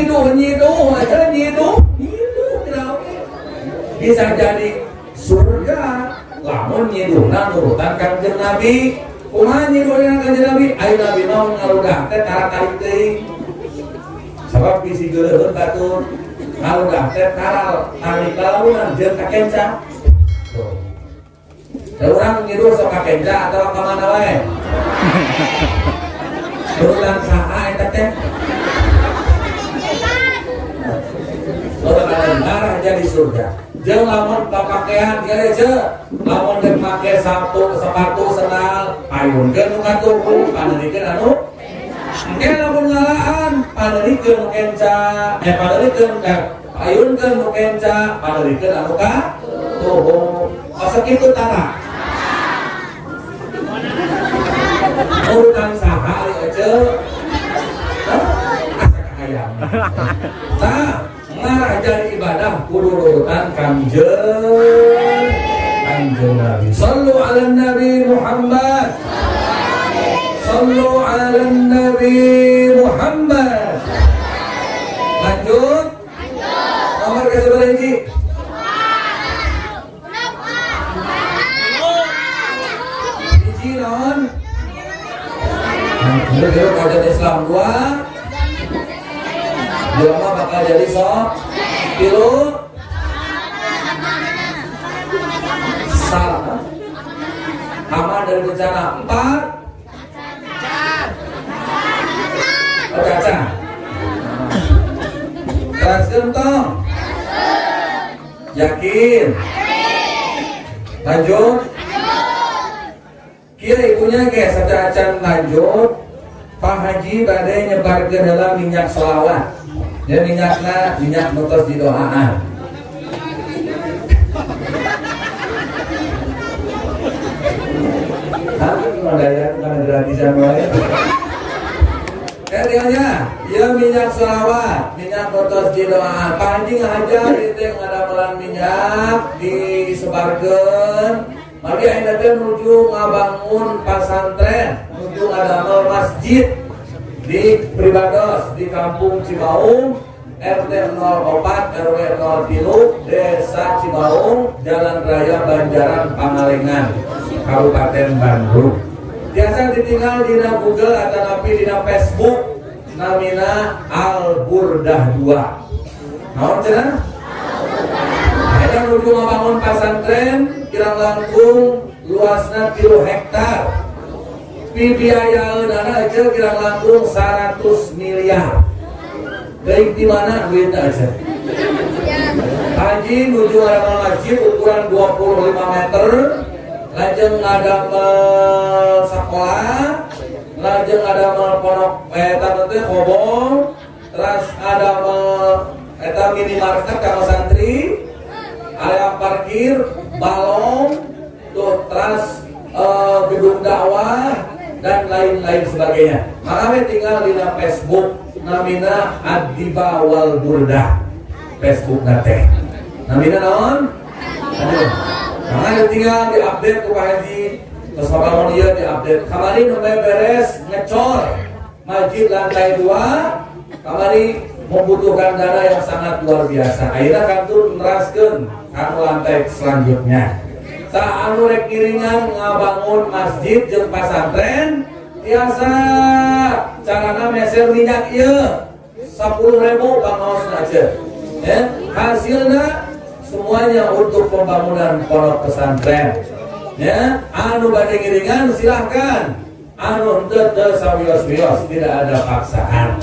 nyiduh aja nyiduh bisa jadi surga lamun nyiduhna nurutan Kanjeng Nabi. Kumaha nyiduhna Kanjeng Nabi? Ayo Nabi mau ngaludah teh tara-tarik teuing. Sabab bisi geuleuheun batur. Ngaludah teh taral tarik launan jeung ka kenca. Tuh. Da urang nyiduh sok ka kenca atawa ka mana wae? Nurutan saha eta teh? Orang darah jadi surga. Jeung lamun pakaian dia aja, lamun dek make sepatu sendal, payunkeun nu katuhu, paneurikeun anu. Engke lamun ngalaan, paneurikeun nu kenca, payunkeun nu kenca, paneurikeun anu katuhu. Asa kitu tara. Urutan saha aja. Asa kahayang. Nah, ngarajan ibadah kudu urutan Kanjeng Nabi. Sallu ala Nabi Muhammad. Sallu ala Nabi Muhammad. Lanjut. Nomor ke sebelah ini. Hiji naon? Jadi kajian Islam 2. Jelema bakal jadi sok 3 salah aman dari bencana 4 caca teraskeun tong yakin lanjut kieu ibunya ge sacacan lanjut Pak Haji bade nyebarkeun heula minyak selawat. Ya minyak nutos di doaan. Daya karena gratisan wae. Kayaknya, ya minyak selawat, minyak nutos di doaan. Panjing aja itu yang ada melan minyak disebarkeun. Mari ayeuna teh nuju ngabangun pesantren, nuju ngadamel masjid di Pribados, di Kampung Cimaung, RT 04 RW 03 Desa Cimaung, Jalan Raya Banjaran Pangalengan, Kabupaten Bandung. Biasa ditinggal di Google atau napi di Facebook, namina Al Burdah 2. Naon cenah? Ada nuju ngabangun pesantren, kirang langkung luasna 3 hektar. Biaya dana aja kira langkung 100 miliar. Baik di mana duitnya aja. Haji nuju ngadangal masjid ukuran 25 meter, lajeng ngadamel sekolah, lajeng ngadamel pondok eta teh hobong, terus ngadamel eta minimarket kanggo santri, area parkir, balong, tuh terus gedung dakwah dan lain-lain sebagainya. Maka tinggal di Facebook namina Adiba Wal Burdah. Facebook nate. Namina naon? Aduh. Maka tinggal diupdate ku Pak Haji. Terus bangun ieu diupdate. Kamari nu beres ngecor masjid lantai 2. Kamari membutuhkan dana yang sangat luar biasa. Akhirnya kantor neraskeun anu lantai selanjutnya. Anu rek kiringan ngabangun masjid jeung pesantren tiasa carana meser minyak ieu 10.000 pangosna aja. Ya, hasilna semuanya untuk pembangunan pondok pesantren. Ya, anu bade kiringan silahkan. Anu henteu sawios-wios, tidak ada paksaan.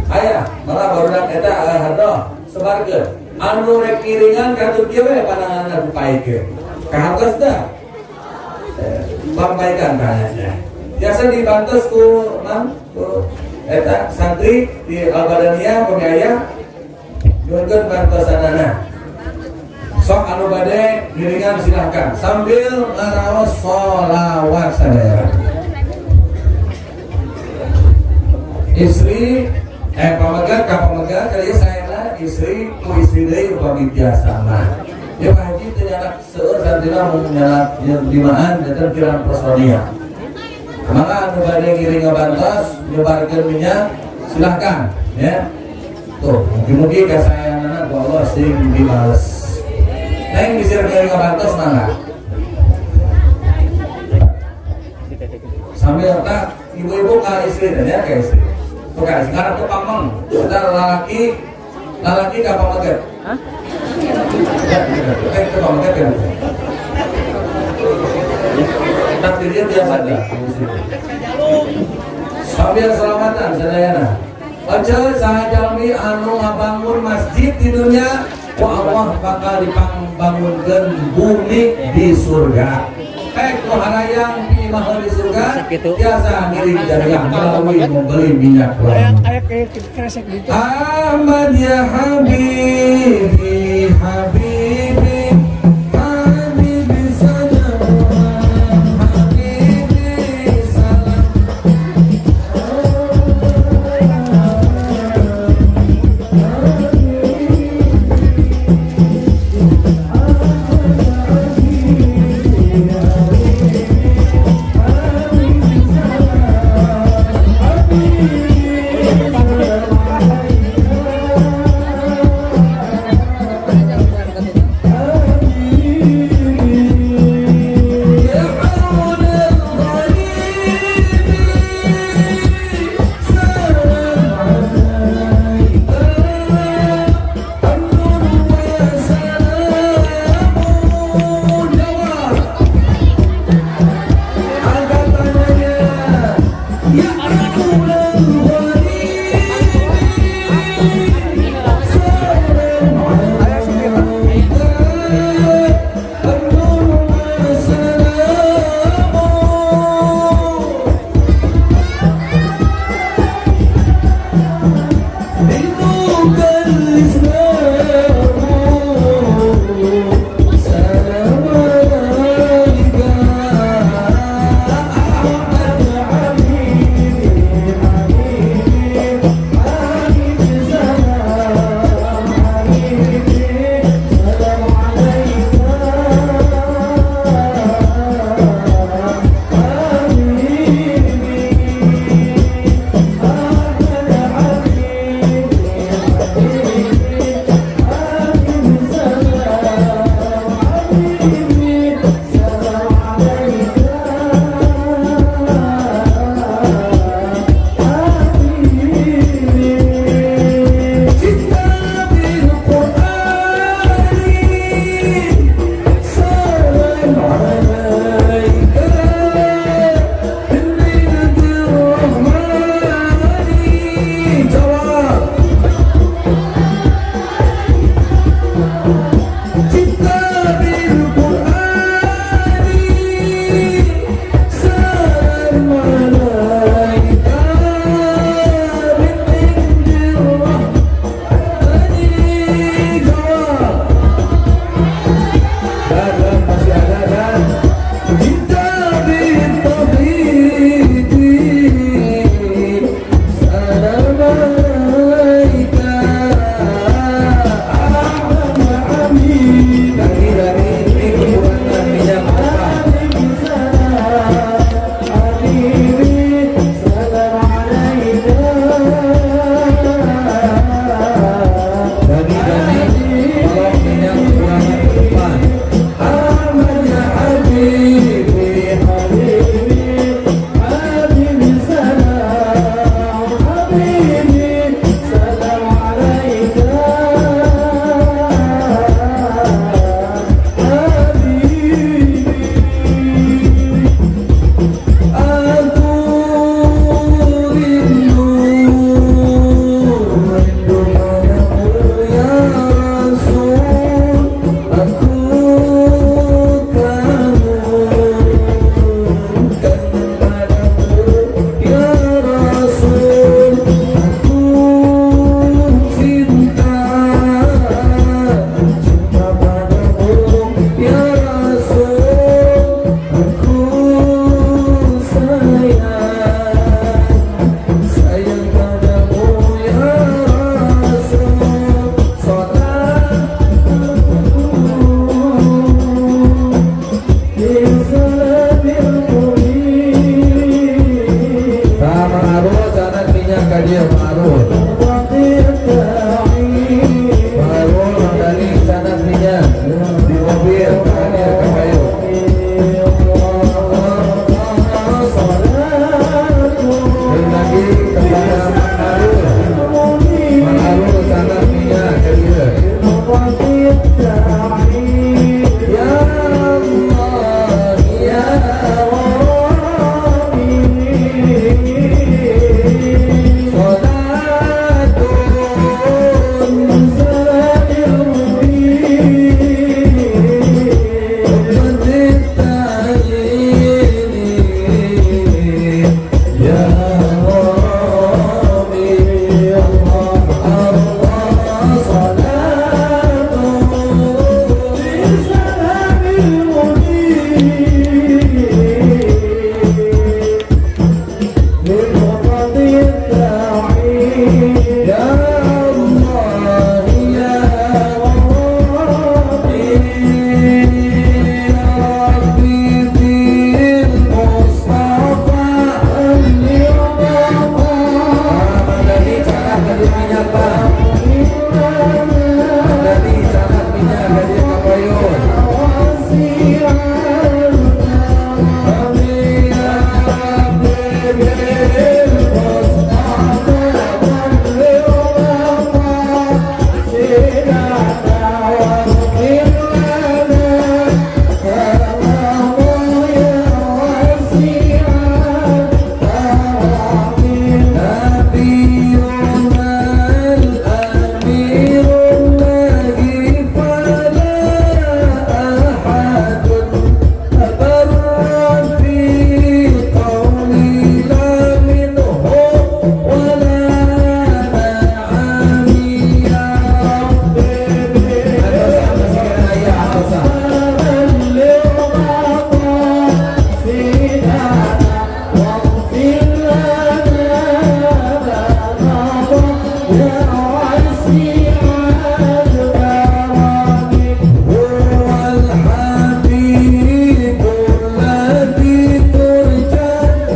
Aya, malah barudak eta hardo sebarkeun. Anu rek kiringan katup kieu we pananganna dipaikeun. Kahartos dah, sampaikan tanya. Biasa dibantus ku eta santri di Al-Badaniyah pembiaya, nyunkeun bantosanana. Sok anu bade giringan silahkan sambil ngaraos sholawat sadaya. Istri pamagar ka pamagar kali saya istri ku istri deui upami biasa mah. Ya Pak Haji ternyata seueur santina mun nyala dimaan datang kirang personil. Maka anu bade ngiring ngabantos nyebarkeun minyak silahkan ya. Tuh, mungkin-mungkin kesayangan ku Allah sing dibales. Neng bisa dari kabantos mana? Sambil tak ibu-ibu ke istri dan ya ke istri. Tuh kan sekarang tuh pamong. Kita lalaki ke pamaget. Hah? Ya, ke pamaget ya. Takdirnya biasa dah. Sambil selamatan sadayana. Aja saya jalmi anu ngabangun masjid di dunia, wa Allah bakal dibangunkeun bumi di surga. Kuharayang di mahal di surga biasa ngiring jariah melalui membeli minyak goreng. Ahmad ya Habibi, Habibi.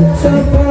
Sapa